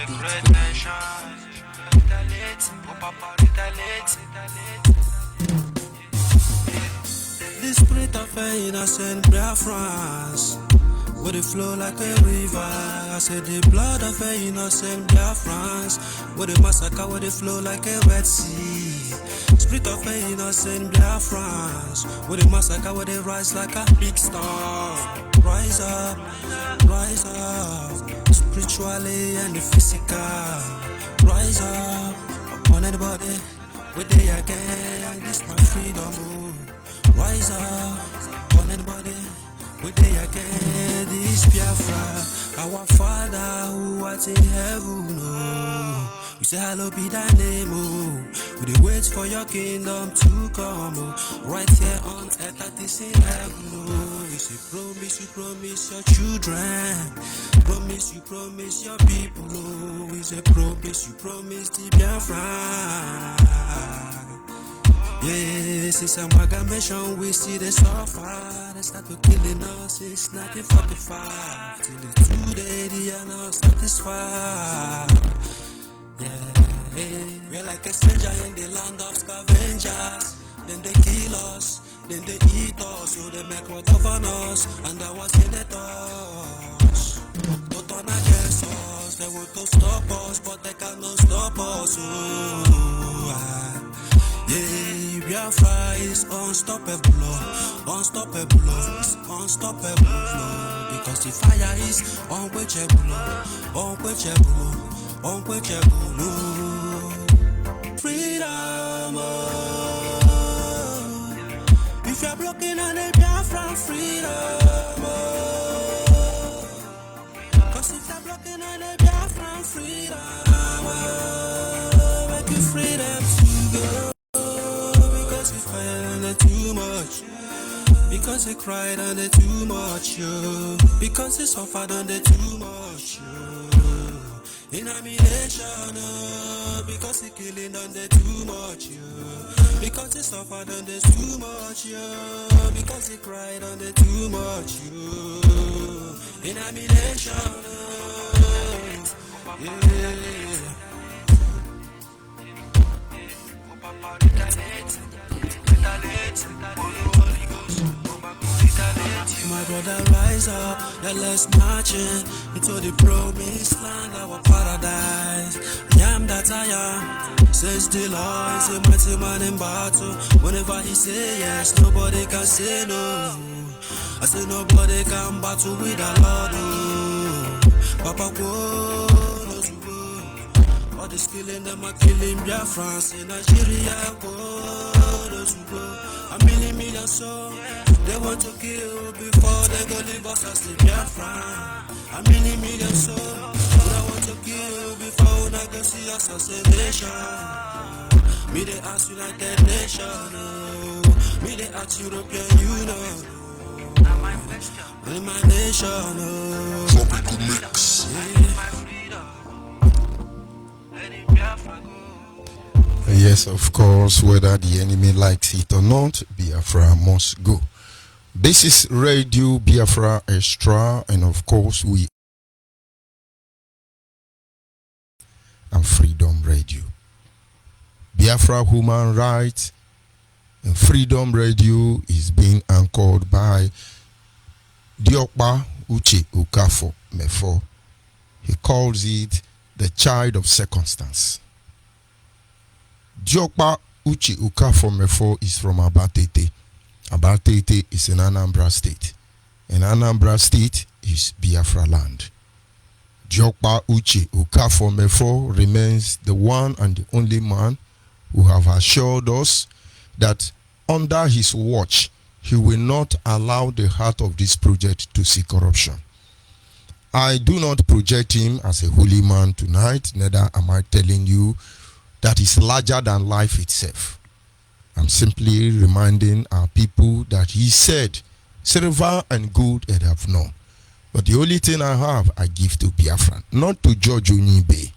The spirit of innocent Biafrans, would it flow like a river? I said the blood of innocent Biafrans, would it massacre, would it flow like a Red Sea? Spirit of innocent Biafrans, would it massacre, would it rise like a big star? Rise up, spiritually and physical. Rise up upon anybody, with the again, this my freedom. Rise up on anybody, with the again, this Biafra, our Father who art in heaven, oh. We say hallowed be thy name, oh. We dey wait for your kingdom to come, oh. Right here on earth that is in heaven, oh. You say you promise your children, you promise your people, oh. We say you promise the Biafra. Yes, it's a amalgamation, we see the suffer. They start to killing us since 1945. Till today, they are not satisfied. Yeah, we're like a stranger in the land of scavengers. Then they kill us, then they eat us. So they make war govern us, and our senators don't turn against us. They want to stop us, but they cannot stop us. Yeah, Biafra is unstoppable, it's unstoppable, because the fire is unquenchable. Freedom, if you're blocking on the Biafra, freedom, cause if you're blocking on the Biafra, freedom, make you freedom to go. Too much, because he cried under too much, because he suffered under too much, in humiliation, because he killing under too much, because he suffered under too much, because he cried under too much, in humiliation, My brother, rise up, yeah, let's march into the promised land, our paradise. I am that I am, says the Lord, is a mighty man in battle. Whenever he say yes, nobody can say no. I say nobody can battle with the Lord. Papa, go, all the killing them are killing Biafrans in Nigeria. Go, a million souls they want to kill before they go leave us as the Biafra. A million souls they want to kill before they go see us as a nation. Me they ask United Nations, me they ask European Union. In my nation, Tropical Mix. Yes, of course, whether the enemy likes it or not, Biafra must go. This is Radio Biafra Extra, and of course, we and Freedom Radio. Biafra Human Rights and Freedom Radio is being anchored by Diokpa Uche Okafor Mefo. He calls it the child of circumstance. Diokpa Uche Okafor Mefo is from Abatete. Abatete is in Anambra State. And Anambra State is Biafra land. Diokpa Uche Okafor Mefo remains the one and the only man who have assured us that under his watch, he will not allow the heart of this project to see corruption. I do not project him as a holy man tonight, neither am I telling you that is larger than life itself. I'm simply reminding our people that he said, silver and gold I have none, but the only thing I have, I give to Biafra, not to George Onyibe.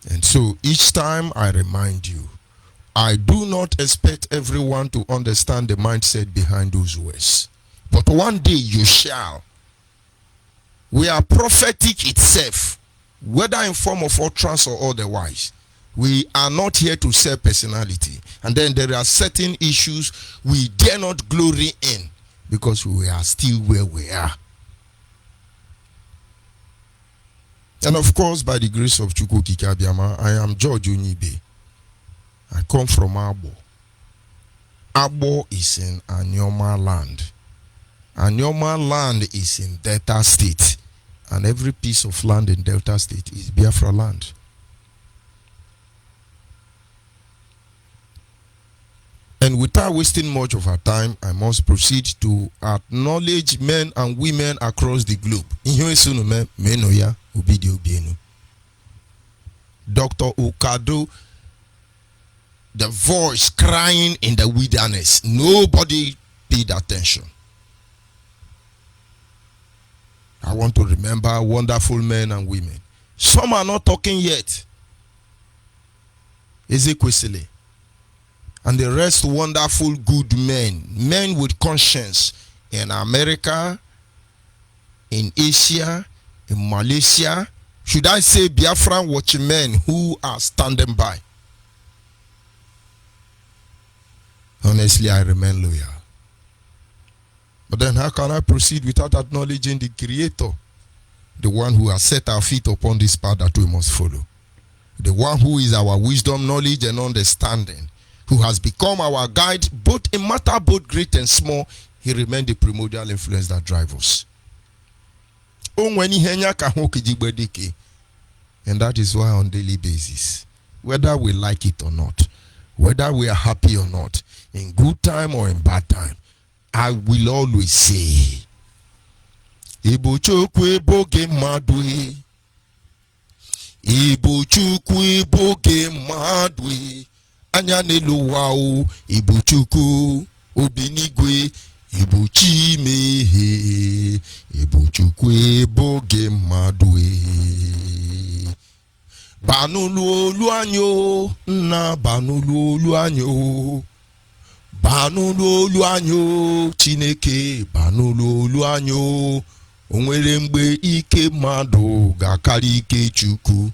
And so each time I remind you, I do not expect everyone to understand the mindset behind those words. But one day you shall. We are prophetic itself. whether in form of utterance or otherwise. We are not here to sell personality. And then there are certain issues we dare not glory in because we are still where we are. And of course, by the grace of Chukwu Kikabiama, I am George Onyibe. I come from Abo. Abo is in Anyoma land. Anyoma land is in Delta State. And every piece of land in Delta State is Biafra land. And without wasting much of our time, I must proceed to acknowledge men and women across the globe. Dr. Okado, the voice crying in the wilderness. Nobody paid attention. I want to remember wonderful men and women. Some are not talking yet. Ezekwesili. And the rest wonderful good men with conscience in America, in Asia, in Malaysia. Should I say Biafran watchmen who are standing by? Honestly, I remain loyal. But then how can I proceed without acknowledging the Creator? The one who has set our feet upon this path that we must follow. The one who is our wisdom, knowledge, and understanding. Who has become our guide both in matter both great and small. He remained the primordial influence that drives us. And that is why on daily basis, whether we like it or not, whether we are happy or not, in good time or in bad time, I will always say, Ibu chukwu boge madwe, Ibu chukwu boge madwe. Anya neluwa o ibuchuku obinigwe ibuchimehe ibuchuku eboge madwe banulu olu anyo na banulu olu anyo banulu olu anyo Chineke banulu olu anyo onwere mgbe ike mmadụ ga-akarị ike Chukwu.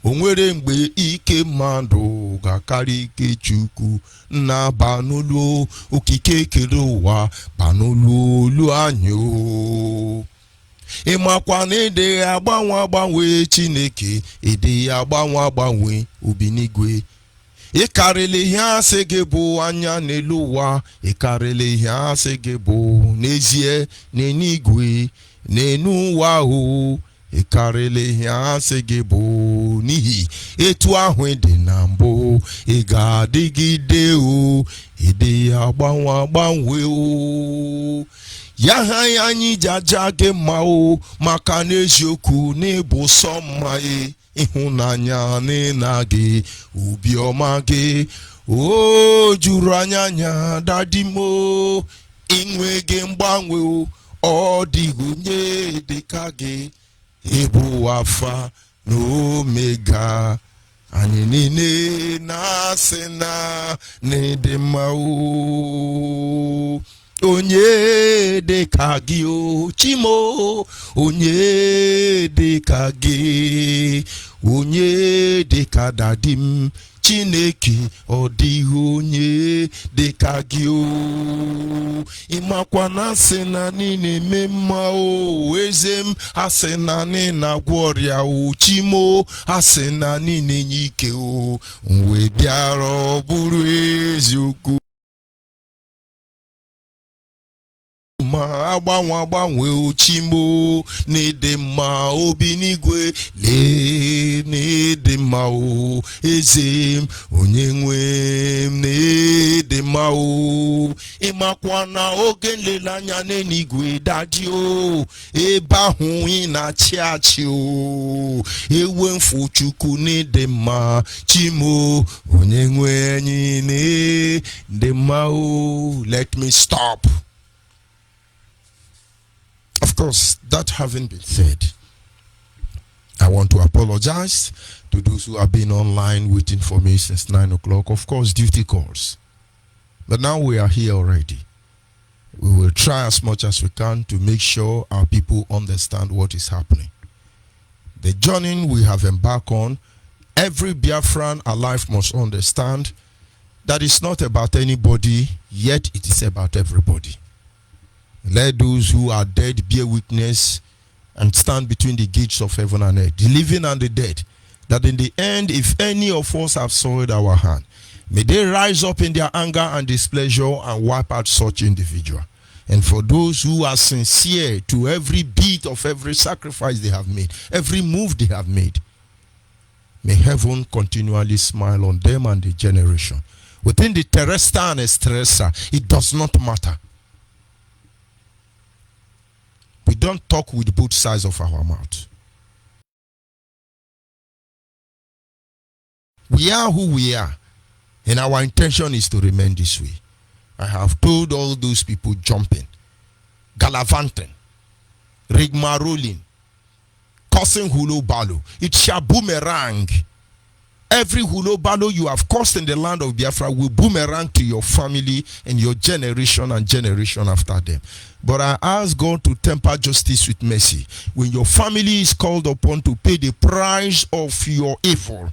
Onwere mgbe ike mmadụ ga-akarị ike Chukwu. Na banulu okike kere ụwa banulu olu anyo. Ịmakwa na ede agbanwe Chineke ede agbanwe obinigwe. Ịkarịrị ihe asị gị bụ anya n'elu ụwa. Ịkarịrị ihe asị gị bụ n'ezie n'eluigwe n'enu ụwa o. Ịkarịrị ihe asị gị bụ n'ihi etu ahụ dị na mbụ. Ị ga-adịgide o ịdị agbanwe o. Ya ha anyị jaja gị mma o maka n'eziokwu n'ịbụ sọ mma ịhụnanya n'ịna gị obiọma gị o juru anya dadi m o inwe gị mgbanwe o ọ dịghị onye dịka gị. Ebu Alpha na Omega, anyị niile na-asị na n'ịdị mma o. Onye dịka gị o Chimo, onye dịka gị, onye dịka dadi m Chineke ọ dịghị onye dịka gị o. Ịmakwa na asị na niile eme mma o eze m, asị na niile agwọ ọrịa o Chimo, asị na niile nye ike o wee bịara ọ bụrụ eziokwu. Ma agbanwe o Chimo n'ịdị mma obinigwe lee n'ịdị mma o eze m onye nwe m n'ịdị mma o. Ịmakwa na oge nleleanya n'eluigwe dadi o ebe ahụ ị na-achị achị o ewe mfu Chukwu n'ịdị mma Chimo onye nwe anyị n'ịdị mma o. Let me stop. Of course, that having been said, I want to apologize to those who have been online waiting for me since 9 o'clock. Of course, duty calls. But now we are here already. We will try as much as we can to make sure our people understand what is happening. The journey we have embarked on, every Biafran alive must understand that it's not about anybody, yet it is about everybody. Let those who are dead bear witness and stand between the gates of heaven and earth, the living and the dead, that in the end, if any of us have soiled our hand, may they rise up in their anger and displeasure and wipe out such individual. And for those who are sincere to every beat of every sacrifice they have made, every move they have made, may heaven continually smile on them and the generation. Within the terrestrial and extraterrestrial, it does not matter. We don't talk with both sides of our mouth. We are who we are, and our intention is to remain this way. I have told all those people jumping, gallivanting, rigmaroling, causing hulobalo, it shall boomerang. Every hulobalo you have caused in the land of Biafra will boomerang to your family and your generation and generation after them. But I ask God to temper justice with mercy. When your family is called upon to pay the price of your evil,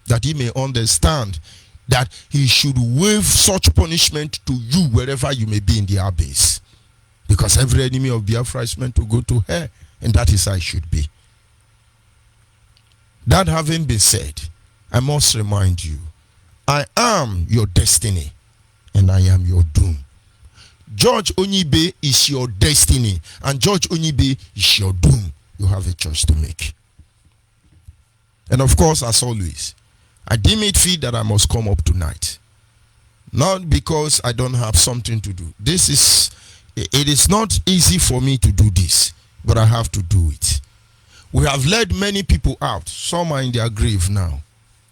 that he may understand that he should waive such punishment to you wherever you may be in the abyss. Because every enemy of Biafra is meant to go to hell, and that is how it should be. That having been said, I must remind you, I am your destiny and I am your doom. George Onyibe is your destiny and George Onyibe is your doom. You have a choice to make. And of course, as always, I deem it fit that I must come up tonight. Not because I don't have something to do. It is not easy for me to do this, but I have to do it. We have led many people out. Some are in their grave now.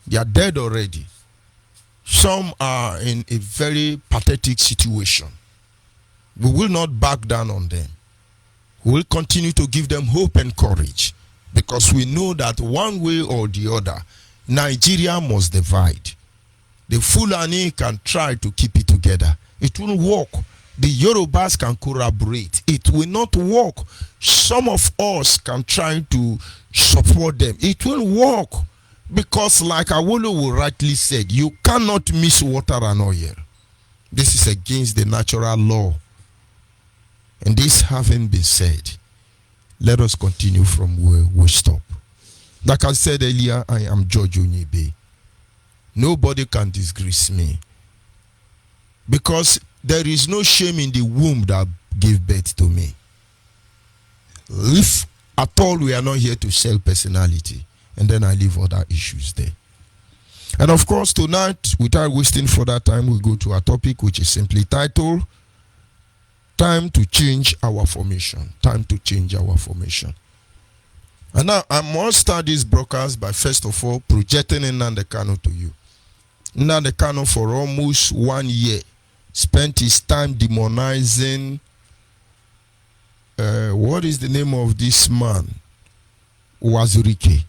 They are dead already. Some are in a very pathetic situation. We will not back down on them. We will continue to give them hope and courage, because we know that one way or the other, Nigeria must divide. The Fulani can try to keep it together. It will work. The Yorubas can collaborate. It will not work. Some of us can try to support them. It will work. Because like Awolowo rightly said, you cannot mix water and oil. This is against the natural law. And this having been said, let us continue from where we stop. Like I said earlier, I am George Onyibe. Nobody can disgrace me. Because there is no shame in the womb that gave birth to me. If at all we are not here to sell personality, and then I leave other issues there. And of course, tonight, without wasting further time, we go to our topic, which is simply titled, Time to Change Our Formation. Time to Change Our Formation. And now, I must start this broadcast by, first of all, projecting Nnamdi Kanu to you. Nnamdi Kanu, for almost 1 year, spent his time demonizing, what is the name of this man? Wazirike.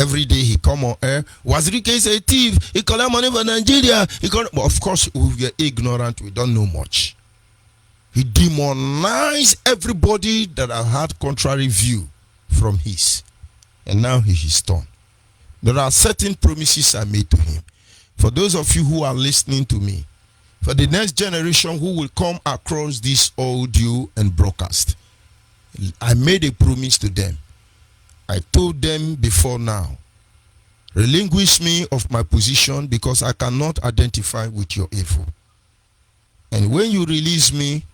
Every day he come on air. Wazirike is a thief. He collect money for Nigeria. But of course, we are ignorant. We don't know much. He demonized everybody that had contrary view from his. And now he is torn. There are certain promises I made to him. For those of you who are listening to me, for the next generation who will come across this audio and broadcast, I made a promise to them. I told them before now, relinquish me of my position because I cannot identify with your evil. And when you release me,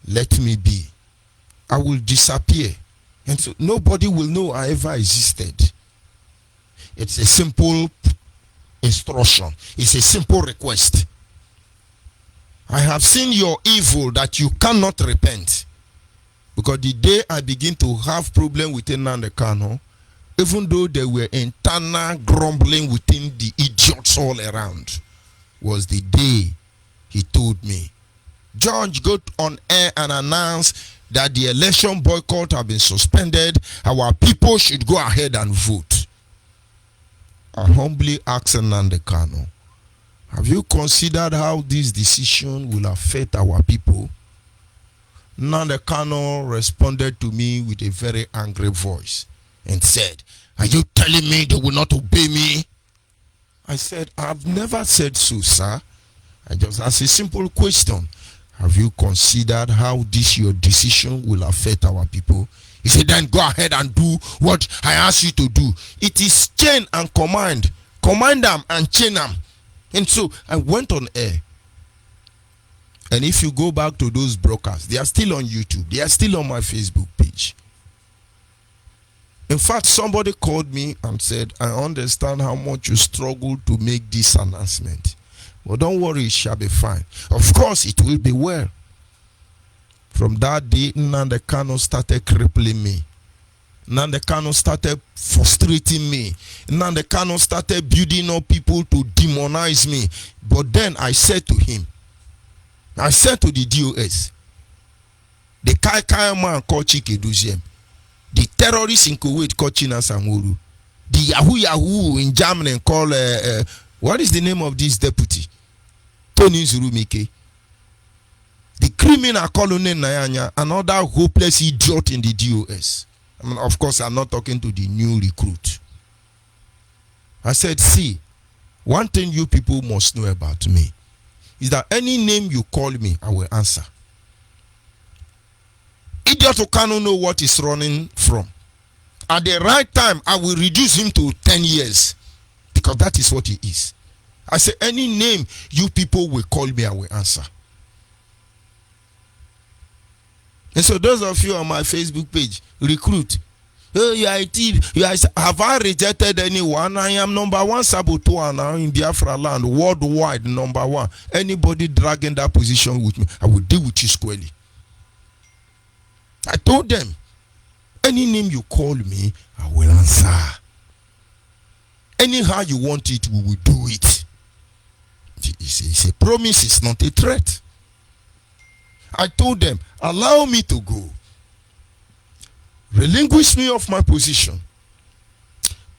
let me be. I will disappear. And so nobody will know I ever existed. It's a simple instruction. It's a simple request. I have seen your evil that you cannot repent. Because the day I begin to have problem with Nnamdi Kanu, even though there were internal grumbling within the idiots all around, was the day he told me, George, go on air and announce that the election boycott have been suspended. Our people should go ahead and vote. I humbly asked Nnamdi Kanu, have you considered how this decision will affect our people? Nnamdi Kanu responded to me with a very angry voice. and said, "Are you telling me they will not obey me?" I said, "I've never said so, sir. I just asked a simple question. Have you considered how this your decision will affect our people?" He said, "Then go ahead and do what I asked you to do." It is chain and command. Command them and chain them. And so I went on air. And if you go back to those broadcasts, they are still on YouTube. They are still on my Facebook page. In fact, somebody called me and said, "I understand how much you struggle to make this announcement. But don't worry, it shall be fine." Of course, it will be well. From that day, Nnamdi Kanu started crippling me. Nnamdi Kanu started frustrating me. Nnamdi Kanu started building up people to demonize me. But then I said to him, I said to the DOS, the Kai man called Chike Duziem, the terrorists in Kuwait called China Samuru, the Yahoo in Germany called, what is the name of this deputy? Tony Zurumike. The criminal Colonel Nayanya, another hopeless idiot in the DOS. I mean, of course, I'm not talking to the new recruit. I said, "See, one thing you people must know about me is that any name you call me, I will answer. Idiot who cannot know what is running from. At the right time, I will reduce him to 10 years. Because that is what he is. I say, any name you people will call me, I will answer." And so those of you on my Facebook page, recruit. "Oh, you are a thief. Have I rejected anyone? I am number one saboteur now in Biafra land, worldwide number one. Anybody dragging that position with me, I will deal with you squarely." I told them, any name you call me, I will answer. Anyhow you want it, we will do it. It's a promise, it's not a threat. I told them, allow me to go. Relinquish me of my position.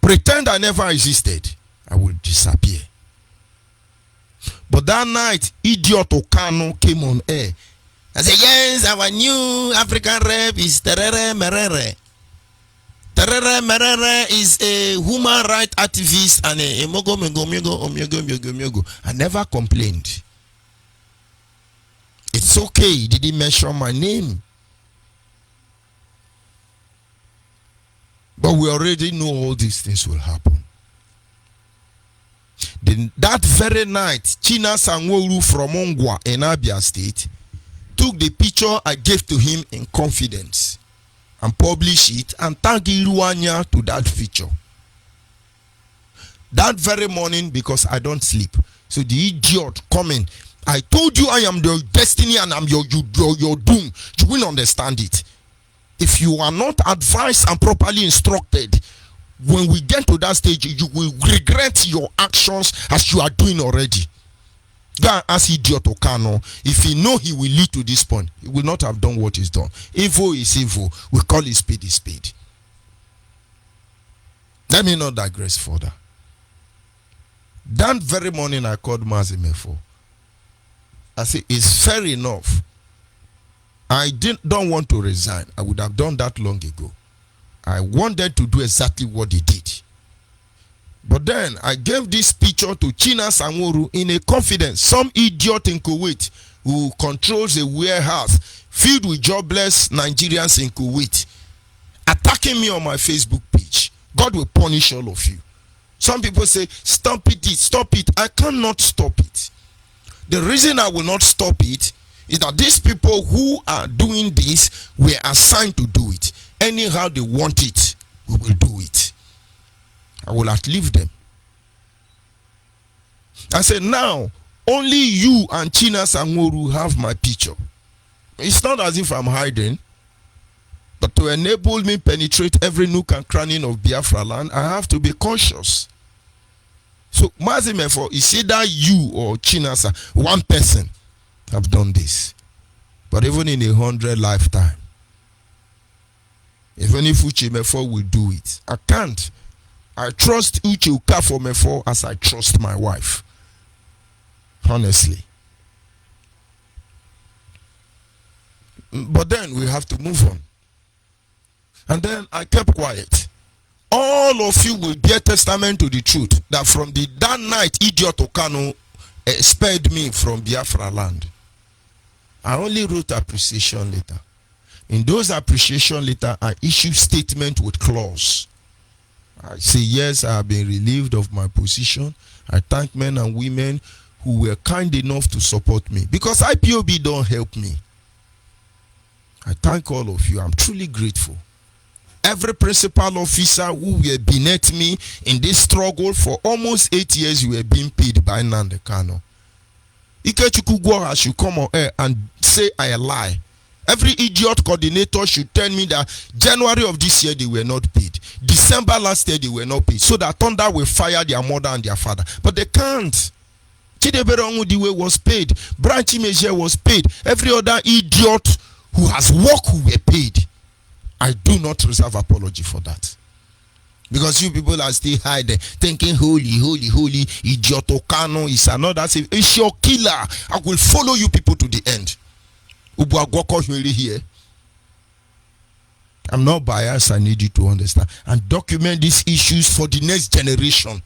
Pretend I never existed. I will disappear. But that night, idiot Okano came on air. I said, "Yes, our new African rep is Terere Merere. Terere Merere is a human rights activist and a mogo. I never complained. It's okay, he didn't mention my name. But we already know all these things will happen. Then that very night, China Sanwo-Olu from Ongwa in Abia State took the picture I gave to him in confidence and published it and tagged Iruanya to that picture. That very morning, because I don't sleep, so the idiot coming, "I told you I am your destiny and I'm your doom." You will understand it. If you are not advised and properly instructed, when we get to that stage, you will regret your actions as you are doing already. Go and ask idiot Okano. If he know he will lead to this point, he will not have done what is done. Evil is evil. We call it spade is spade. Let me not digress further. That very morning, I called Mazimefo. I said, "It's fair enough. I don't want to resign. I would have done that long ago. I wanted to do exactly what they did. But then I gave this picture to China Sanwo-Olu in a confidence. Some idiot in Kuwait who controls a warehouse filled with jobless Nigerians in Kuwait, attacking me on my Facebook page. God will punish all of you. Some people say, "Stop it, stop it." I cannot stop it. The reason I will not stop it is that these people who are doing this were assigned to do it. Anyhow they want it, we will do it. I will outlive them. I said, now, only you and China Sanwo-Olu have my picture. It's not as if I'm hiding. But to enable me penetrate every nook and cranny of Biafra land, I have to be conscious. So, Mazimefo, is either you or Chinasa, one person, have done this. But even in 100 lifetime, even if Uchimefo will do it, I can't. I trust Uche Ukafomefo as I trust my wife. Honestly. But then we have to move on. And then I kept quiet. All of you will bear testament to the truth that from that night, Idiot Okano spared me from Biafra land. I only wrote appreciation letter. In those appreciation letter, I issue statement with clause. I say, yes, I have been relieved of my position. I thank men and women who were kind enough to support me, because IPOB don't help me. I thank all of you. I'm truly grateful. Every principal officer who were beneath me in this struggle for almost 8 years, you were being paid by Nnamdi Kanu. Ikechukwu should come on air and say I lie. Every idiot coordinator should tell me that January of this year they were not paid. December last year they were not paid. So that Thunder will fire their mother and their father. But they can't. Chidebere Onwudiwe was paid. Branch Imejie was paid. Every other idiot who has worked who were paid. I do not reserve apology for that. Because you people are still hiding, thinking holy, Idiot Okano is another. It's your killer. I will follow you people to the end. Here. I'm not biased. I need you to understand and document these issues for the next generation.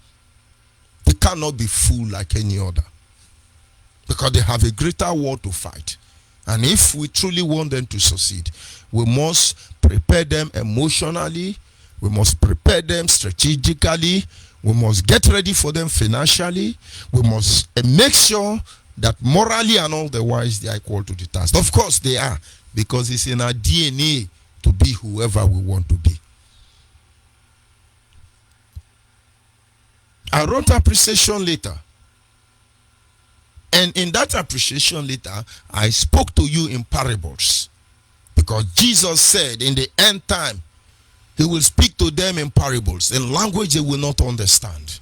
They cannot be fooled like any other, because they have a greater war to fight. And if we truly want them to succeed, we must prepare them emotionally, we must prepare them strategically, we must get ready for them financially, we must make sure that morally and otherwise they are equal to the task. Of course they are, because it's in our DNA to be whoever we want to be. I wrote appreciation letter. And in that appreciation letter, I spoke to you in parables. Because Jesus said in the end time, he will speak to them in parables, in language they will not understand.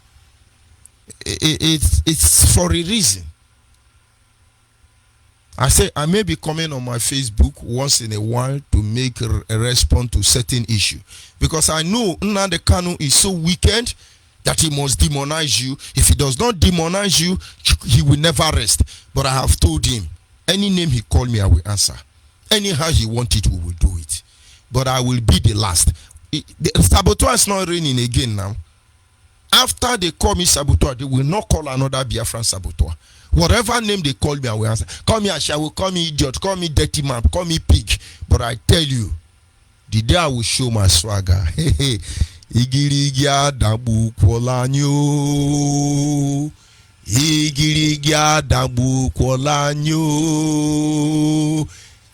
It's for a reason. I say I may be coming on my Facebook once in a while to make a response to certain issue. Because I know Nnamdi Kanu is so wicked that he must demonize you. If he does not demonize you, he will never rest. But I have told him, any name he called me, I will answer. Anyhow he want it, we will do it. But I will be the last. The saboteur is not raining again now. After they call me saboteur, they will not call another Biafran saboteur. Whatever name they call me, I will answer. Call me Ashawo, call me idiot, call me dirty man, call me pig. But I tell you, the day I will show my swagger. Igirigia dabu kwolanyo. Igirigia dabu kwolanyo.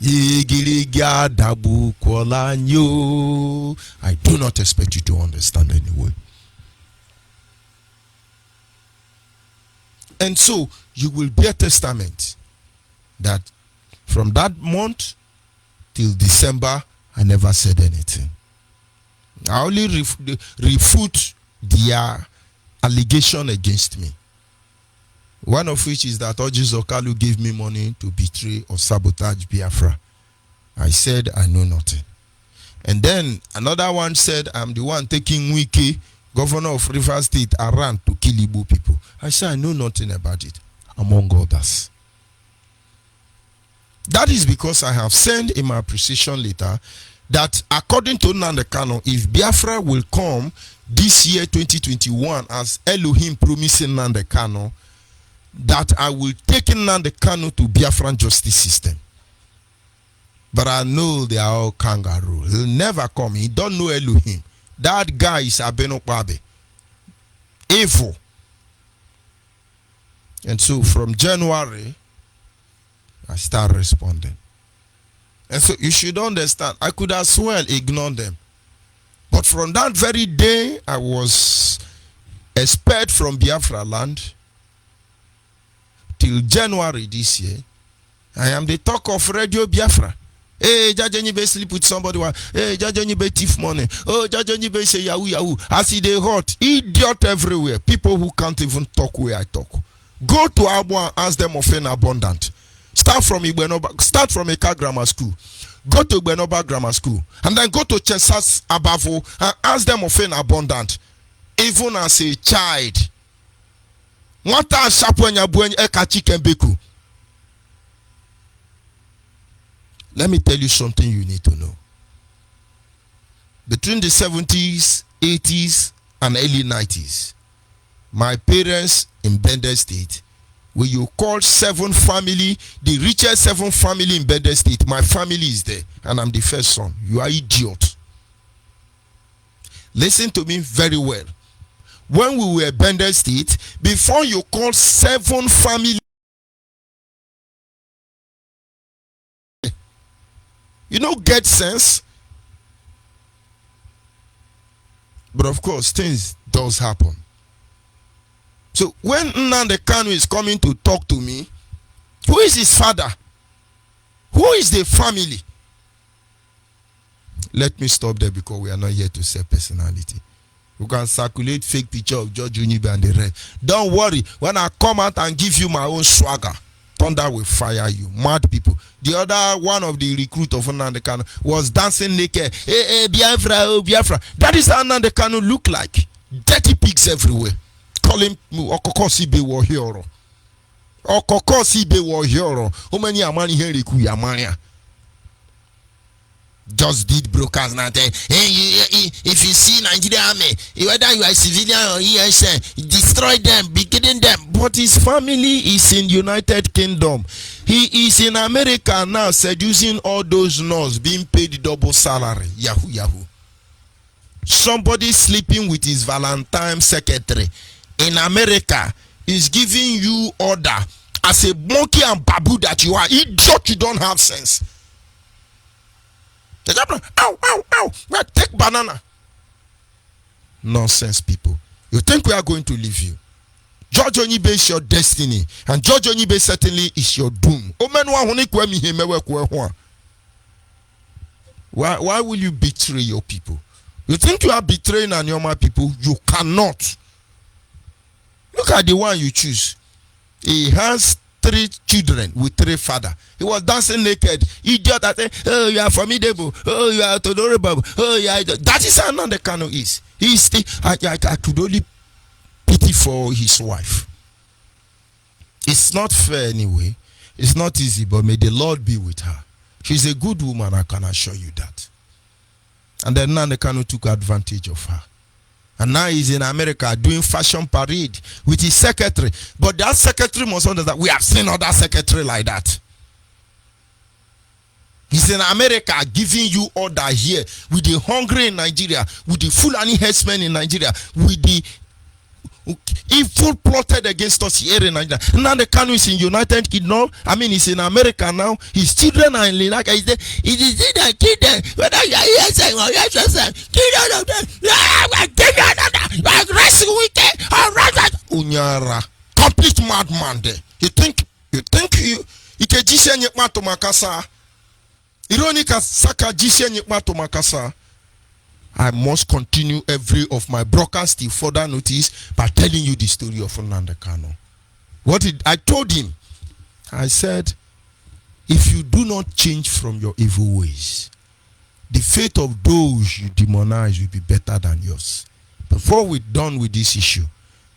Igirigia dabu kwolanyo. I do not expect you to understand anyway. And so you will bear testament that from that month till December, I never said anything. I only refute their allegation against me. One of which is that Oji Zokalu gave me money to betray or sabotage Biafra. I said I know nothing. And then another one said I'm the one taking Wike, governor of Rivers State, around to kill Igbo people. I said I know nothing about it, among others. That is because I have sent in my appreciation letter that according to Nnamdi Kanu, if Biafra will come this year 2021 as Elohim promising Nnamdi Kanu, that I will take Nnamdi Kanu to Biafran justice system. But I know they are all kangaroo. He'll never come. He don't know Elohim. That guy is Abeno Kwabe. Evil. And so from January, I start responding. And so you should understand, I could as well ignore them. But from that very day, I was expelled from Biafra land till January this year. I am the talk of Radio Biafra. Hey, Jaja Onyibe sleep with somebody. Hey, Jaja Onyibe thief money. Oh, Jaja Onyibe say yahoo yahoo. I see they hot. Idiot everywhere. People who can't even talk where I talk. Go to Abo and ask them of an abundant. Start from Eka Grammar School. Go to Igbenoba Grammar School. And then go to Chesas Abavo and ask them of an abundant. Even as a child. Nwata shapwenya bwenye eka chicken beku. Let me tell you something you need to know. Between the 70s, 80s and early 90s, my parents in Bender State, when you call 7 family, the richest 7 family in Bender State, my family is there, and I'm the first son. You are idiot. Listen to me very well. When we were Bender State, before you call 7 family, you don't get sense. But of course, things does happen. So when Nnamdi Kanu is coming to talk to me, who is his father? Who is the family? Let me stop there because we are not here to say personality. You can circulate fake picture of George Onyibe and the rest. Don't worry. When I come out and give you my own swagger, thunder will fire you. Mad people. The other one of the recruit of Nnamdi Kanu was dancing naked. Hey, Biafra, oh, Biafra. That is how Nnamdi Kanu look like. Dirty pigs everywhere. Call him Okokosibe Wahioro. Okokosibe Wahioro. How many amani here yamania? Just did brokers now. Hey, if you see Nigerian army, whether you are civilian or ESN, destroy them, beginning them. But his family is in United Kingdom. He is in America now, seducing all those nuns, being paid double salary. Yahoo. Somebody sleeping with his Valentine secretary in America is giving you order as a monkey and babu that you are. Idiot, you don't have sense. Ow. Take banana. Nonsense, people. You think we are going to leave you? George Onyibe is your destiny, and George Onyibe certainly is your doom. Why will you betray your people? You think you are betraying Anyoma people? You cannot. Look at the one you choose. He has 3 children with 3 fathers. He was dancing naked. Idiot that say, oh, you are formidable. Oh, you are tolerable. Oh, you are. That is how Nnamdi Kanu is. He is I could only pity for his wife. It's not fair anyway. It's not easy, but may the Lord be with her. She's a good woman, I can assure you that. And then Nnamdi Kanu took advantage of her. And now he's in America doing fashion parade with his secretary. But that secretary must understand that we have seen other secretary like that. He's in America giving you order here with the hungry in Nigeria, with the Fulani herdsmen in Nigeria, with the evil plotted against us here in Nigeria. Now the Kanu is in United Kingdom. I mean, he's in America now. His children are in Linaka. He's there. It is in the children. Whether you are here saying or yes, children of them. Unyara. Complete madman there. You think you can jisha nyekma to makasa. Ironica saka jisha nyekma to makasa. I must continue every of my broadcast till further notice by telling you the story of Nnamdi Kanu. I told him? I said, if you do not change from your evil ways, the fate of those you demonize will be better than yours. Before we're done with this issue,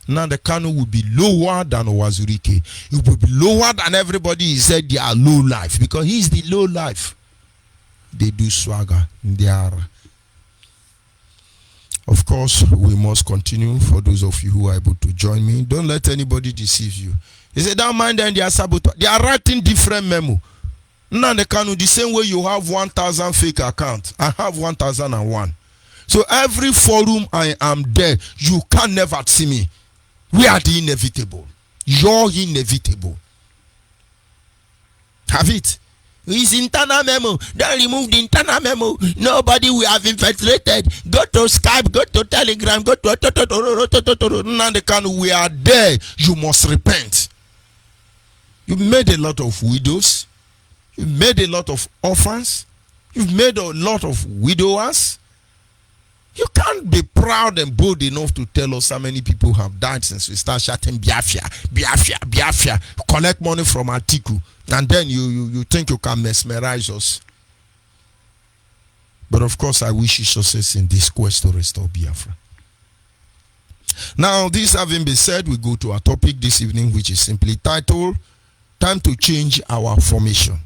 Nnamdi Kanu will be lower than Owazurike. He will be lower than everybody. He said they are low life because he's the low life. They do swagger. They are. Of course, we must continue. For those of you who are able to join me, don't let anybody deceive you. He said, don't mind them, they are saboteur. They are writing different memo. Nnamdi Kanu, the same way you have 1,000 fake accounts, I have 1,001. So every forum I am there, you can never see me. We are the inevitable. You're inevitable. Have it. His internal memo. Don't remove the internal memo. Nobody will have infiltrated. Go to Skype, go to Telegram, go to Nnamdi Kanu. We are there. You must repent. You've made a lot of widows. You've made a lot of orphans. You've made a lot of widowers. You can't be proud and bold enough to tell us how many people have died since we start shouting Biafra. Collect money from Atiku. And then you think you can mesmerize us. But of course, I wish you success in this quest to restore Biafra. Now, this having been said, we go to our topic this evening, which is simply titled, Time to Change Our Formation.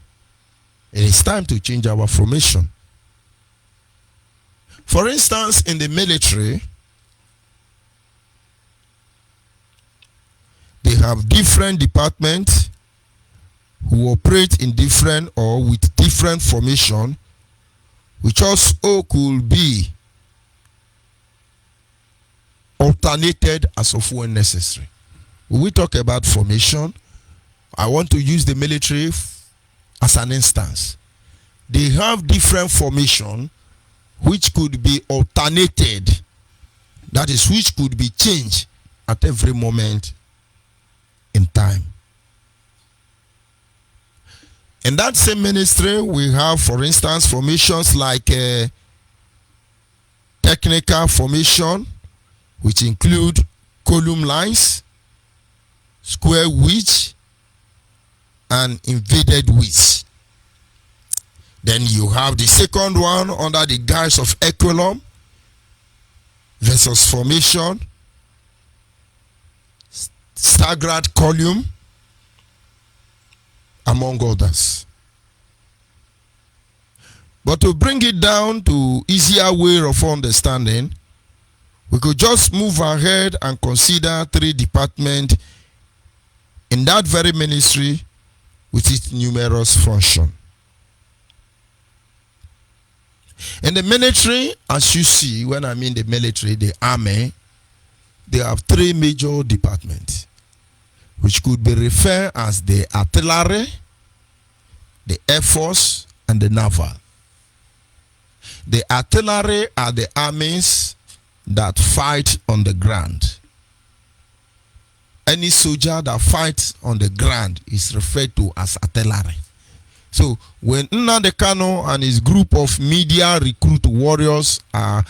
It is time to change our formation. For instance, in the military, have different departments who operate in different or with different formation, which also could be alternated as of when necessary. When we talk about formation, I want to use the military as an instance. They have different formation which could be alternated, that is, which could be changed at every moment in time. In that same ministry, we have, for instance, formations like technical formation, which include column lines, square wedge, and invaded wedge. Then you have the second one under the guise of equilum versus formation, staggered column, among others. But to bring it down to easier way of understanding, we could just move ahead and consider 3 departments in that very ministry with its numerous function. In the military, as you see, when I mean the military, the army, they have 3 major departments, which could be referred as the artillery, the air force, and the naval. The artillery are the armies that fight on the ground. Any soldier that fights on the ground is referred to as artillery. So when Nnamdi Kanu and his group of media recruit warriors are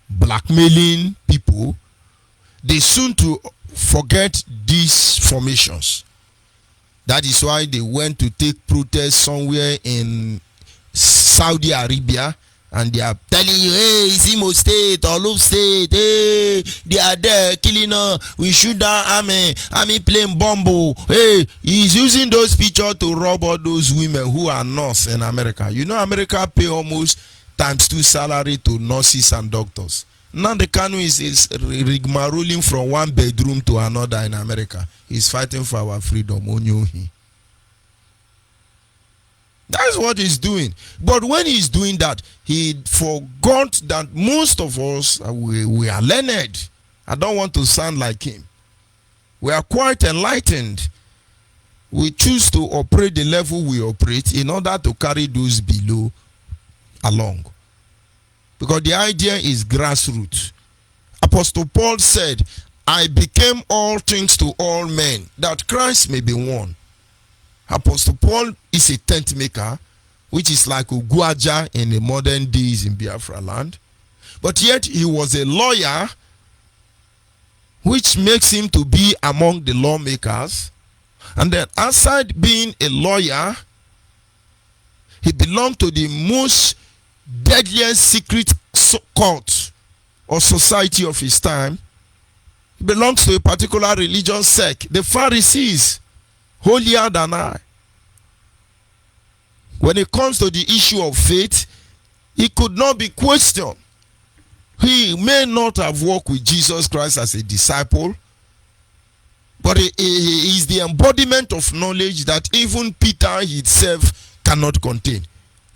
blackmailing people, they soon to forget these formations. That is why they went to take protest somewhere in Saudi Arabia, and they are telling you, hey, it's Imo State, Olu State, hey, they are there killing us, we shoot down army playing bomb. Hey, he's using those pictures to rob all those women who are nurses in America. You know, America pay almost ×2 salary to nurses and doctors. Now the Kanu is rigmaroling from one bedroom to another in America. He's fighting for our freedom. Onyibe. That's what he's doing. But when he's doing that, he forgot that most of us, we are learned. I don't want to sound like him. We are quite enlightened. We choose to operate the level we operate in order to carry those below along. Because the idea is grassroots. Apostle Paul said, I became all things to all men, that Christ may be one. Apostle Paul is a tent maker, which is like Uguaja in the modern days in Biafra land. But yet he was a lawyer, which makes him to be among the lawmakers. And then aside being a lawyer, he belonged to the most deadliest secret cult or society of his time. He belongs to a particular religious sect, the Pharisees, holier than I. When it comes to the issue of faith, he could not be questioned. He may not have walked with Jesus Christ as a disciple, but he is the embodiment of knowledge that even Peter himself cannot contain.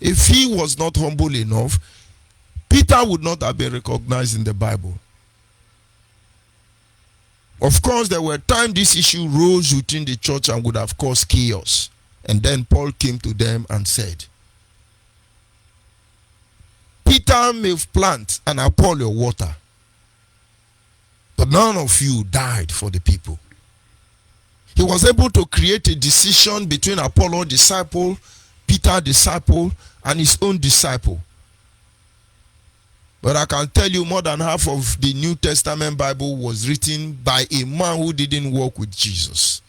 If he was not humble enough, Peter would not have been recognized in the Bible. Of course, there were times this issue rose within the church and would have caused chaos. And then Paul came to them and said, Peter may plant and Apollo water, but none of you died for the people. He was able to create a decision between Apollo disciple, Peter disciple, and his own disciple. But I can tell you, more than half of the New Testament Bible was written by a man who didn't walk with Jesus.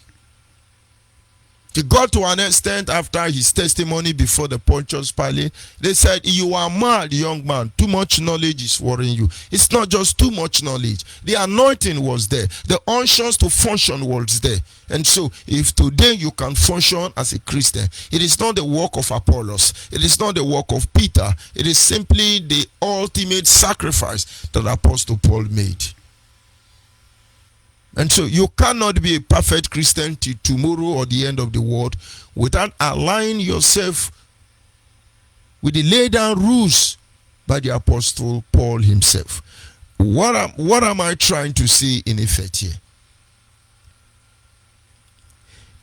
He got to an extent after his testimony before the Pontius Pilate. They said, you are mad, young man. Too much knowledge is worrying you. It's not just too much knowledge. The anointing was there. The unctions to function was there. And so, if today you can function as a Christian, it is not the work of Apollos. It is not the work of Peter. It is simply the ultimate sacrifice that Apostle Paul made. And so you cannot be a perfect Christian till tomorrow or the end of the world without aligning yourself with the laid down rules by the Apostle Paul himself. What am I trying to say in effect here?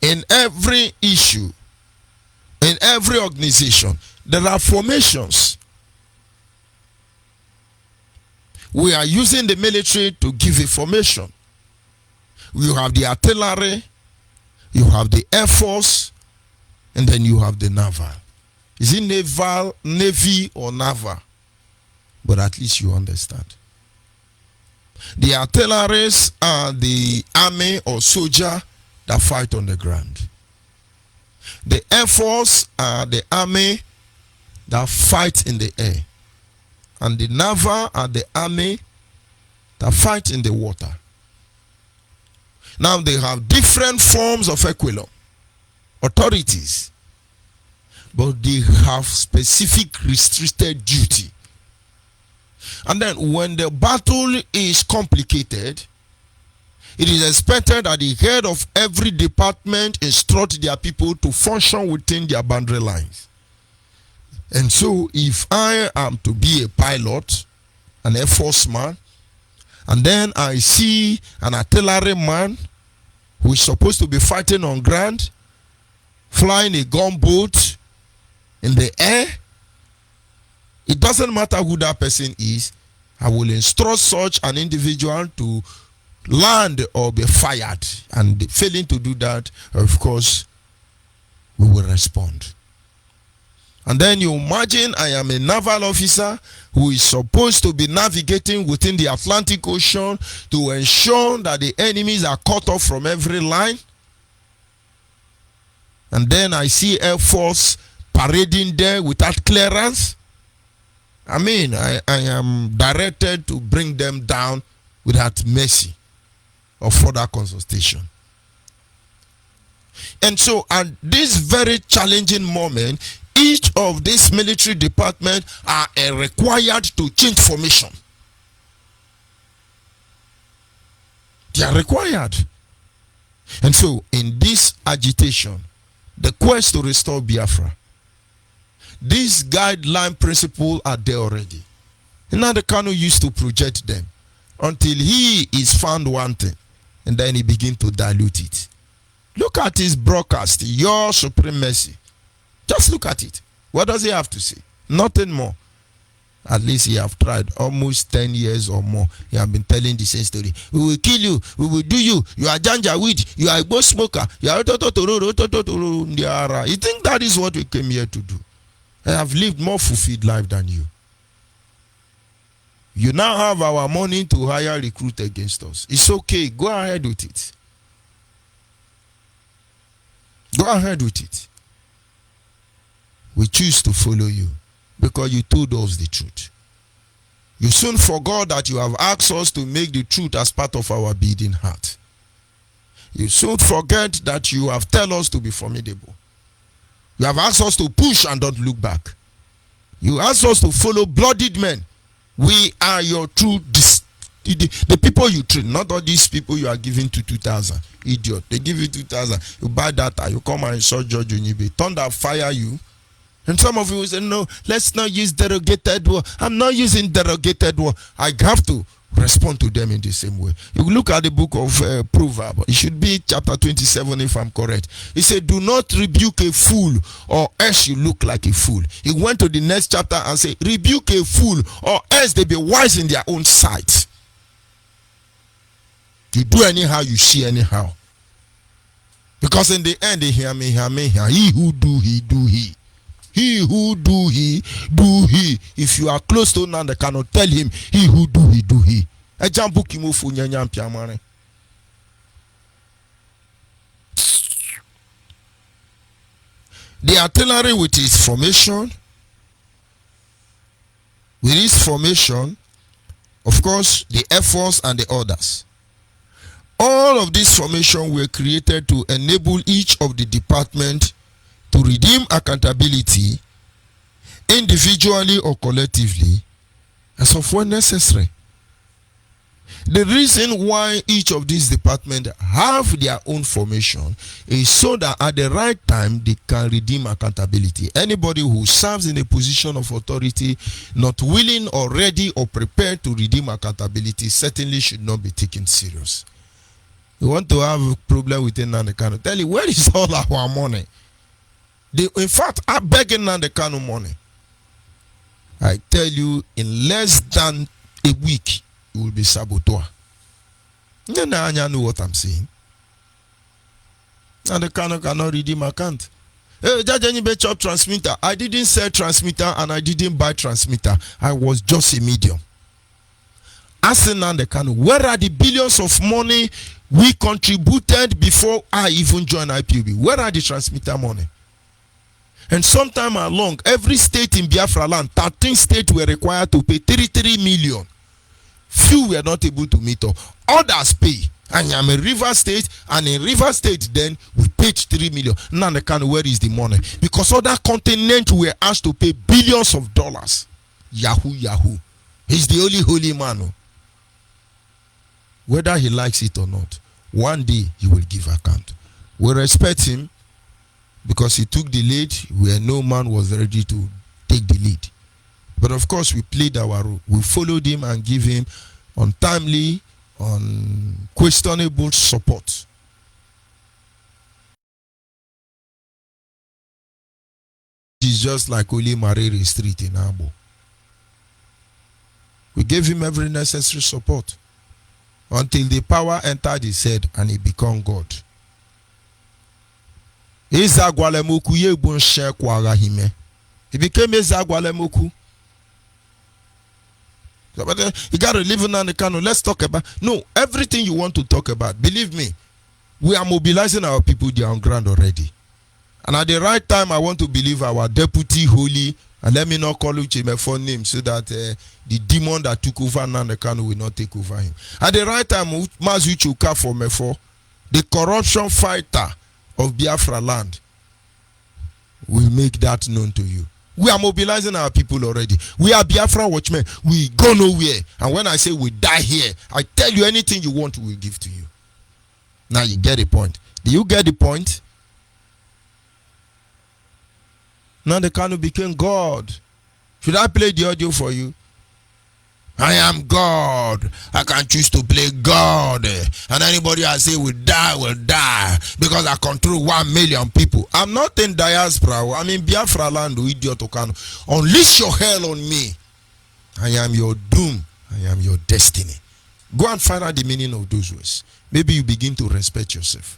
In every issue, in every organization, there are formations. We are using the military to give a formation. You have the artillery, you have the air force, and then you have the naval. Is it naval, navy, or naval? But at least you understand. The artilleries are the army or soldier that fight on the ground. The air force are the army that fight in the air. And the naval are the army that fight in the water. Now they have different forms of equilum, authorities, but they have specific restricted duty. And then when the battle is complicated, it is expected that the head of every department instruct their people to function within their boundary lines. And so if I am to be a pilot, an Air Force man, and then I see an artillery man who is supposed to be fighting on ground, flying a gunboat in the air, it doesn't matter who that person is, I will instruct such an individual to land or be fired. And failing to do that, of course, we will respond. And then you imagine I am a naval officer who is supposed to be navigating within the Atlantic Ocean to ensure that the enemies are cut off from every line. And then I see Air Force parading there without clearance. I mean, I am directed to bring them down without mercy or further consultation. And so at this very challenging moment, each of these military departments are required to change formation. They are required. And so in this agitation, the quest to restore Biafra, these guideline principles are there already. Nnamdi Kanu used to project them until he is found wanting, and then he begins to dilute it. Look at his broadcast, your supremacy. Just look at it. What does he have to say? Nothing more. At least he have tried almost 10 years or more. He have been telling the same story. We will kill you. We will do you. You are Janjaweed. You are a ghost smoker. You are. You think that is what we came here to do? I have lived more fulfilled life than you. You now have our money to hire recruit against us. It's okay. Go ahead with it. Go ahead with it. We choose to follow you because you told us the truth. You soon forgot that you have asked us to make the truth as part of our beating heart. You soon forget that you have told us to be formidable. You have asked us to push and don't look back. You asked us to follow bloodied men. We are your true the people you train, not all these people you are giving to 2,000. Idiot. They give you 2,000. You buy data. You come and insult Judge Onyibe. Thunder fire you. And some of you will say, no, let's not use derogated word. I'm not using derogated word. I have to respond to them in the same way. You look at the book of Proverbs. It should be chapter 27 if I'm correct. He said, do not rebuke a fool or else you look like a fool. He went to the next chapter and said, rebuke a fool or else they be wise in their own sight. You do anyhow, you see anyhow. Because in the end, they hear me. He who do, he do he. He who do he, do he. If you are close to Nnamdi Kanu, tell him, he who do he, do he. The artillery with its formation, of course, the Air Force and the others. All of these formations were created to enable each of the departments to redeem accountability individually or collectively as of when necessary. The reason why each of these departments have their own formation is so that at the right time they can redeem accountability. Anybody who serves in a position of authority not willing or ready or prepared to redeem accountability certainly should not be taken serious. You want to have a problem with Nnamdi Kanu, tell you, where is all our money? In fact, I'm begging Nnamdi Kanu money. I tell you, in less than a week, you will be saboteur. You know what I'm saying. And the Kanu cannot redeem account. Hey, Judge Onyibe chop transmitter. I didn't sell transmitter and I didn't buy transmitter. I was just a medium. Asking Nnamdi Kanu, where are the billions of money we contributed before I even joined IPOB? Where are the transmitter money? And sometime along, every state in Biafra land, 13 states were required to pay 33 million. Few were not able to meet up. Others pay. And I'm a river state, and in river state then we paid 3 million. Now they can, where is the money? Because other continents were asked to pay billions of dollars. Yahoo. He's the only holy man. Whether he likes it or not, one day he will give account. We respect him because he took the lead where no man was ready to take the lead. But of course, we played our role. We followed him and give him untimely, unquestionable support. It's just like Oli Mariri Street in Abo. We gave him every necessary support until the power entered his head and he became God. He became Ezagwalemoku. But you got to live in the Kanu. Let's talk about. No, everything you want to talk about, believe me, we are mobilizing our people there on ground already. And at the right time, I want to believe our deputy holy, and let me not call Uche my phone name so that the demon that took over Nnamdi Kanu will not take over him. At the right time, Mazi Chuka for Mefo, the corruption fighter of Biafra land, will make that known to you. We are mobilizing our people already. We are Biafra watchmen. We go nowhere. And when I say we die here, I tell you anything you want, we will give to you. Now you get the point. Do you get the point? Now the Kanu became God. Should I play the audio for you? I am God. I can choose to play God. And anybody I say will die because I control 1 million people. I'm not in diaspora. I'm in Biafra land, idiot Okano. Unleash your hell on me. I am your doom. I am your destiny. Go and find out the meaning of those words. Maybe you begin to respect yourself.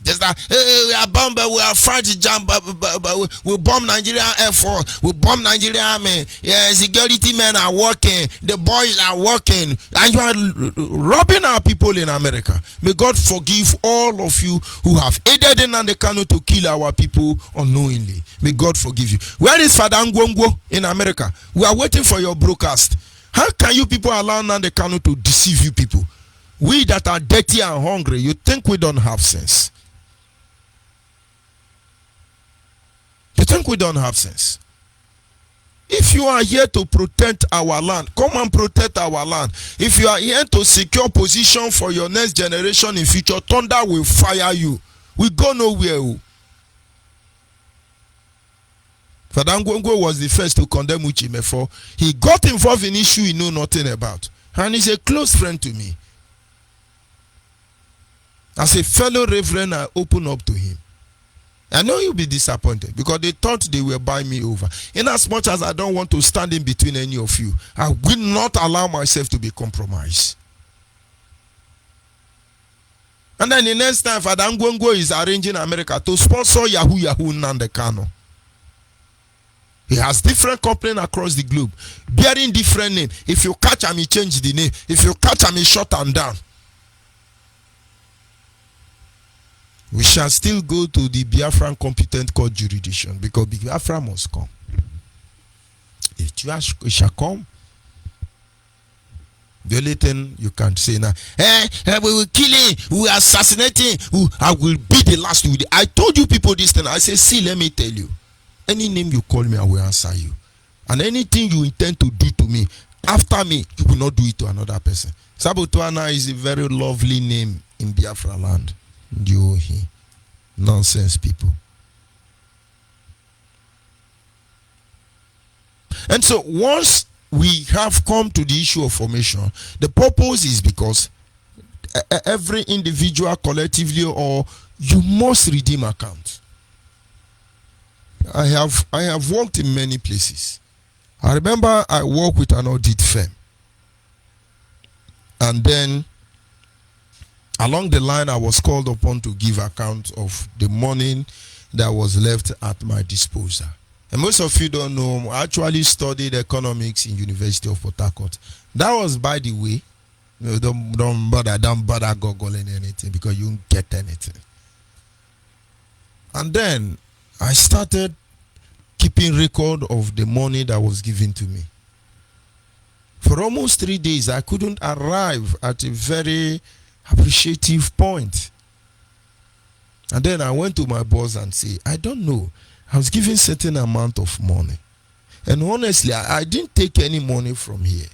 Just that, hey, we are bombed, we are fighting jump, we bomb Nigerian Air Force, we bomb Nigerian Army, yeah, security men are working, the boys are working, and you are robbing our people in America. May God forgive all of you who have aided in Nnamdi Kanu to kill our people unknowingly. May God forgive you. Where is Father Ngwongwo in America? We are waiting for your broadcast. How can you people allow Nnamdi Kanu to deceive you people? We that are dirty and hungry, you think we don't have sense? You think we don't have sense? If you are here to protect our land, come and protect our land. If you are here to secure position for your next generation in future, thunder will fire you. We go nowhere. Father Ngwongwo was the first to condemn Uche Mefo. He got involved in issue he knew nothing about. And he's a close friend to me. As a fellow reverend, I open up to him. I know you'll be disappointed because they thought they were buying me over. In as much as I don't want to stand in between any of you, I will not allow myself to be compromised. And then the next time, Father Ngwongwo is arranging America to sponsor Yahoo Nnamdi Kanu. He has different companies across the globe, bearing different names. If you catch him, he change the name. If you catch him, he shut him down. We shall still go to the Biafran competent court jurisdiction because Biafra must come. It shall come. The only thing you can say now, we will kill him, we will assassinate him, I will be the last. I told you people this thing. I say, see, let me tell you. Any name you call me, I will answer you. And anything you intend to do to me, After me, you will not do it to another person. Sabotuana is a very lovely name in Biafra land. Ndiohi. Nonsense people. And so once we have come to the issue of formation, the purpose is because every individual collectively or you must redeem account. I have worked in many places. I remember I worked with an audit firm. And then along the line I was called upon to give account of the money that was left at my disposal. And most of you don't know, I actually studied economics in University of Port Harcourt. That was, by the way, don't bother googling anything because you won't get anything. And then I started keeping record of the money that was given to me. For almost 3 days, I couldn't arrive at a very appreciative point. And then I went to my boss and said, I don't know. I was given certain amount of money. And honestly, I didn't take any money from here.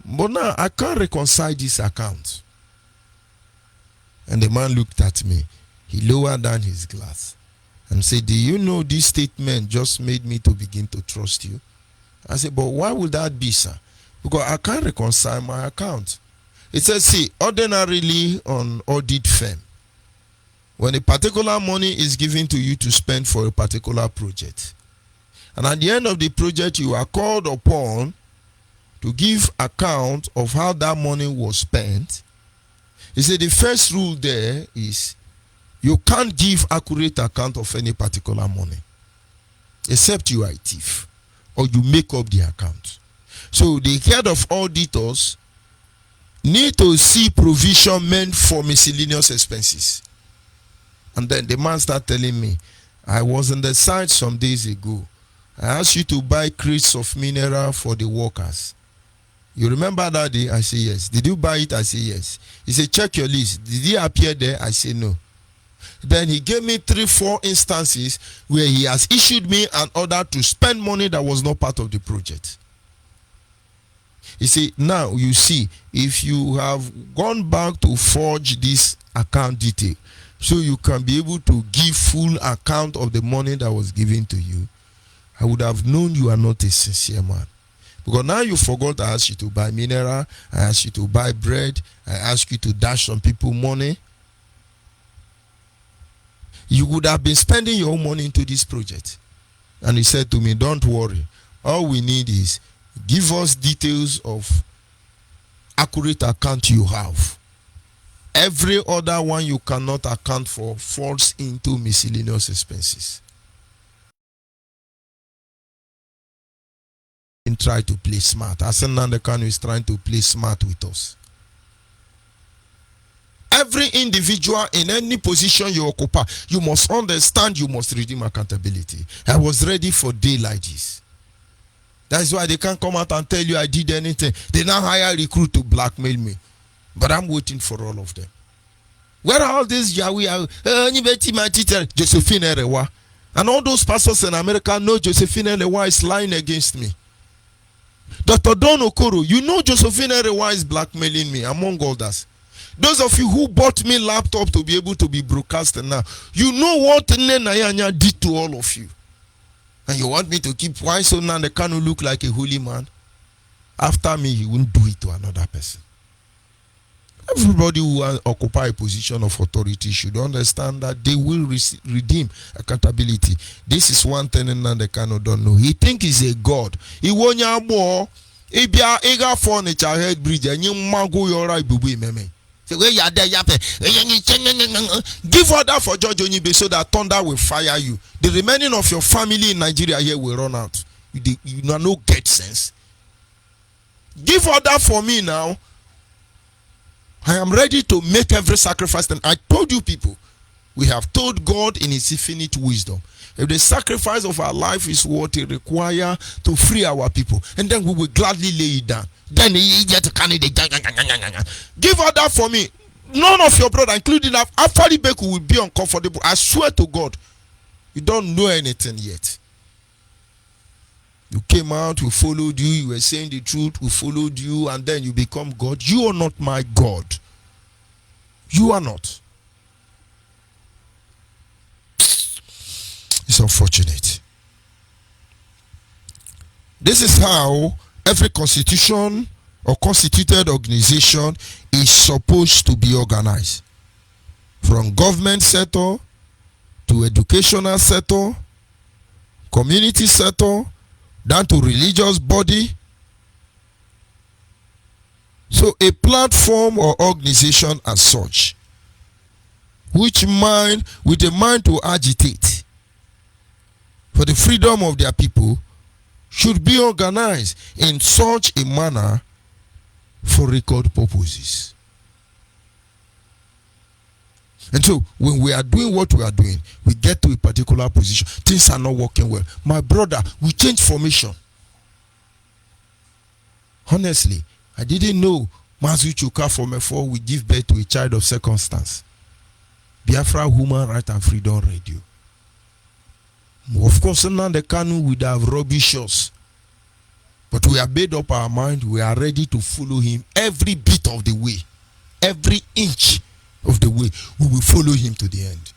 But now I can't reconcile this account. And the man looked at me. He lowered down his glass and said, do you know this statement just made me to begin to trust you? I said, but why would that be, sir? Because I can't reconcile my account. It says, see, ordinarily on audit firm, when a particular money is given to you to spend for a particular project, and at the end of the project you are called upon to give account of how that money was spent, he said the first rule there is you can't give accurate account of any particular money except you are a thief or you make up the account. So the head of auditors need to see provision meant for miscellaneous expenses. And then the man started telling me, I was on the site some days ago. I asked you to buy crates of mineral for the workers. You remember that day? I say yes. Did you buy it? I say yes. He said, check your list. Did he appear there? I say no. Then he gave me 3-4 instances where he has issued me an order to spend money that was not part of the project. He said, now you see, if you have gone back to forge this account detail so you can be able to give full account of the money that was given to you, I would have known you are not a sincere man. Because now you forgot I asked you to buy mineral, I asked you to buy bread, I asked you to dash some people money. You would have been spending your own money into this project. And he said to me, don't worry. All we need is give us details of accurate account you have. Every other one you cannot account for falls into miscellaneous expenses. And try to play smart. Asen Nandekanu is trying to play smart with us. Every individual in any position you occupy, you must understand, you must redeem accountability. I was ready for day like this. That's why they can't come out and tell you I did anything. They now hire recruit to blackmail me. But I'm waiting for all of them. Where are all these Yahweh, Onyibe, Josephine Erewa? And all those pastors in America know Josephine Erewa is lying against me. Dr. Don Okoro, you know Josephine Erewa is blackmailing me, among others. Those of you who bought me laptop to be able to be broadcasted now, you know what Nenayanya did to all of you. And you want me to keep quiet so now they can't look like a holy man? After me, he won't do it to another person. Everybody who occupy a position of authority should understand that they will redeem accountability. This is one thing Nandekano don't know. He think he's a god. He won't more. Ibia ega furniture head bridge and you mango your right bubu meme. Give order for Judge Onyibe so that thunder will fire you. The remaining of your family in Nigeria here will run out. You no get sense. Give order for me now. I am ready to make every sacrifice. And I told you people, we have told God in his infinite wisdom, if the sacrifice of our life is what it requires to free our people, and then we will gladly lay it down. Then he get a candidate. Give order for me. None of your brother, including Afari Beku, will be uncomfortable. I swear to God, you don't know anything yet. You came out, we followed you, you were saying the truth, we followed you, and then you become God. You are not my God. You are not. It's unfortunate. This is how every constitution or constituted organization is supposed to be organized. From government sector to educational sector, community sector, down to religious body. So a platform or organization as such, with a mind to agitate for the freedom of their people, should be organized in such a manner for record purposes. And so when we are doing what we are doing, we get to a particular position, things are not working well. My brother, we change formation. Honestly, I didn't know Mazu Chuka from F4 will give birth to a child of circumstance. Biafra Human Right and Freedom Radio. Of course, now the Kanu would have rubbish us. But we have made up our mind, we are ready to follow him every bit of the way. Every inch of the way, we will follow him to the end.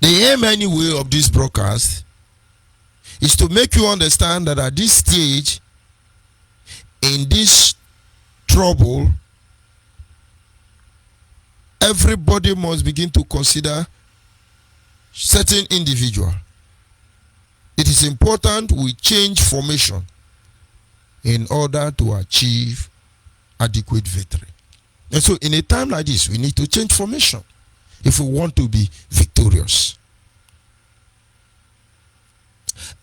The aim anyway of this broadcast is to make you understand that at this stage, in this trouble, everybody must begin to consider certain individual. It is important we change formation in order to achieve adequate victory. And so in a time like this, we need to change formation if we want to be victorious.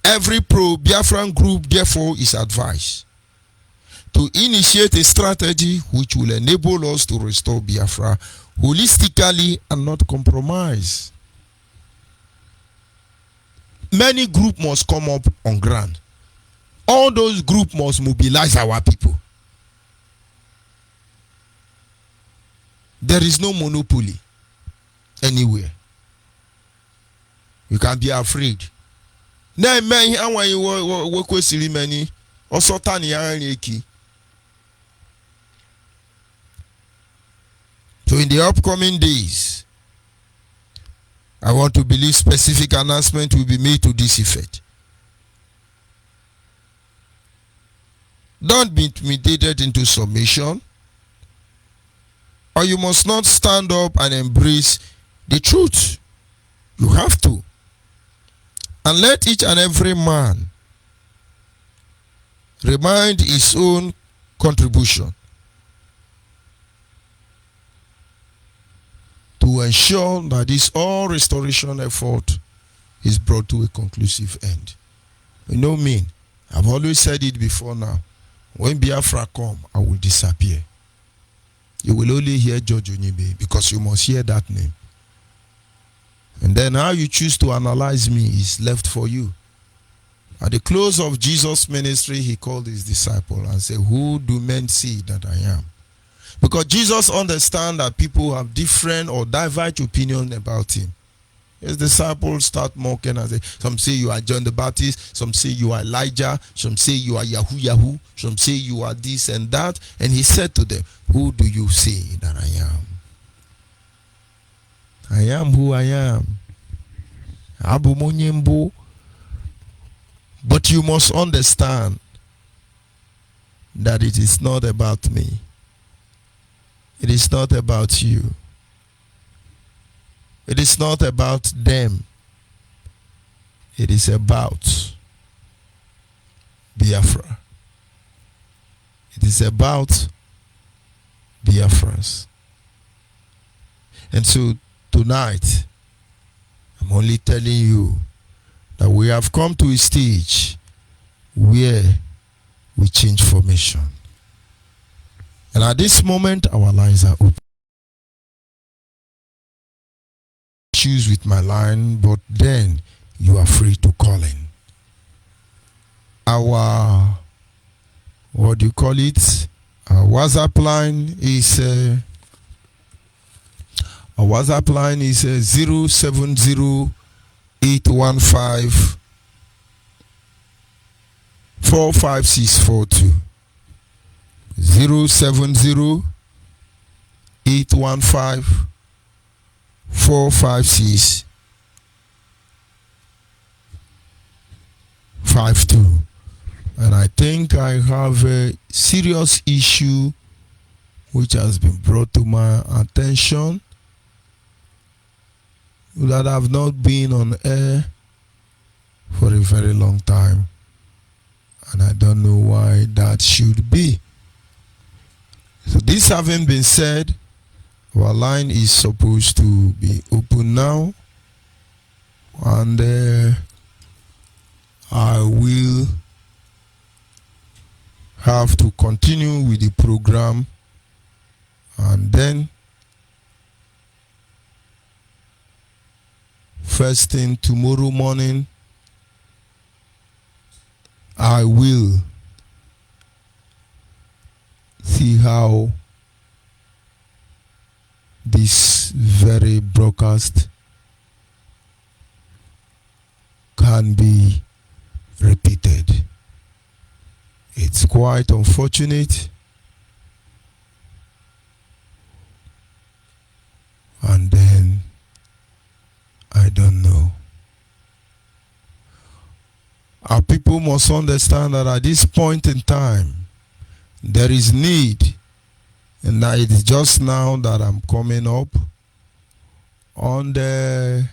Every pro-Biafran group, therefore, is advised to initiate a strategy which will enable us to restore Biafra holistically and not compromise. Many groups must come up on ground. All those groups must mobilize our people. There is no monopoly anywhere. You can't be afraid. So in the upcoming days, I want to believe specific announcement will be made to this effect. Don't be intimidated into submission, or you must not stand up and embrace the truth. You have to. And let each and every man remind his own contribution to ensure that this all restoration effort is brought to a conclusive end. You know me, I've always said it before now. When Biafra come, I will disappear. You will only hear George Onyibe because you must hear that name. And then how you choose to analyze me is left for you. At the close of Jesus' ministry, he called his disciple and said, "Who do men see that I am?" Because Jesus understands that people have different or divergent opinions about him. His disciples start mocking and say, some say you are John the Baptist, some say you are Elijah, some say you are Yahoo, some say you are this and that. And he said to them, "Who do you say that I am? I am who I am. Abu Monyembo." But you must understand that it is not about me. It is not about you. It is not about them. It is about Biafra. It is about Biafrans. And so tonight, I'm only telling you that we have come to a stage where we change formation. And at this moment, our lines are open. Issues with my line, but then you are free to call in. Our, what do you call it? Our WhatsApp line is 070 815 45642. 070 815 45652. And I think I have a serious issue which has been brought to my attention that I've not been on air for a very long time. And I don't know why that should be. So this having been said, our line is supposed to be open now. And I will have to continue with the program, and then first thing tomorrow morning I will see how this very broadcast can be repeated. It's quite unfortunate, and then I don't know. Our people must understand that at this point in time there is need, and that it is just now that I'm coming up on the.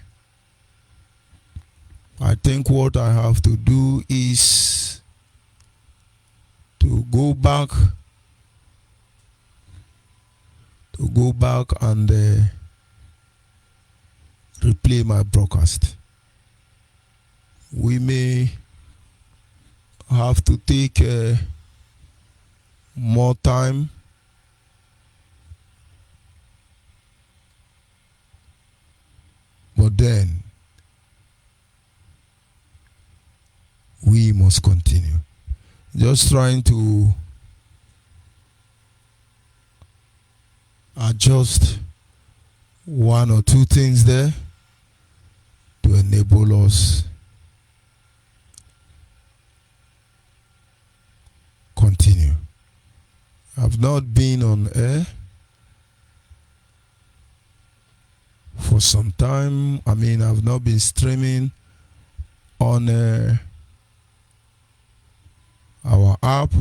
I think what I have to do is to go back and replay my broadcast. We may have to take more time, but then we must continue. Just trying to adjust one or two things there to enable us continue. I've not been on air for some time. I've not been streaming on our app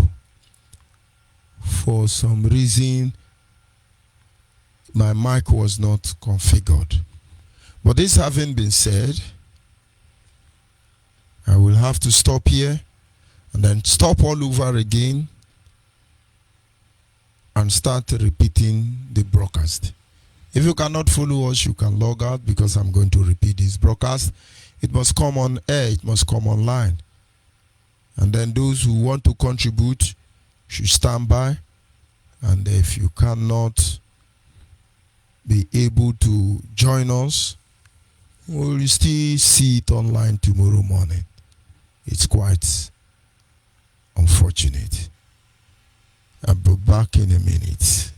for some reason. My mic was not configured. But this having been said, I will have to stop here and then stop all over again and start repeating the broadcast. If you cannot follow us, you can log out, because I'm going to repeat this broadcast. It must come on air, it must come online. And then those who want to contribute should stand by. And if you cannot be able to join us, we'll still see it online tomorrow morning. It's quite unfortunate. I'll be back in a minute.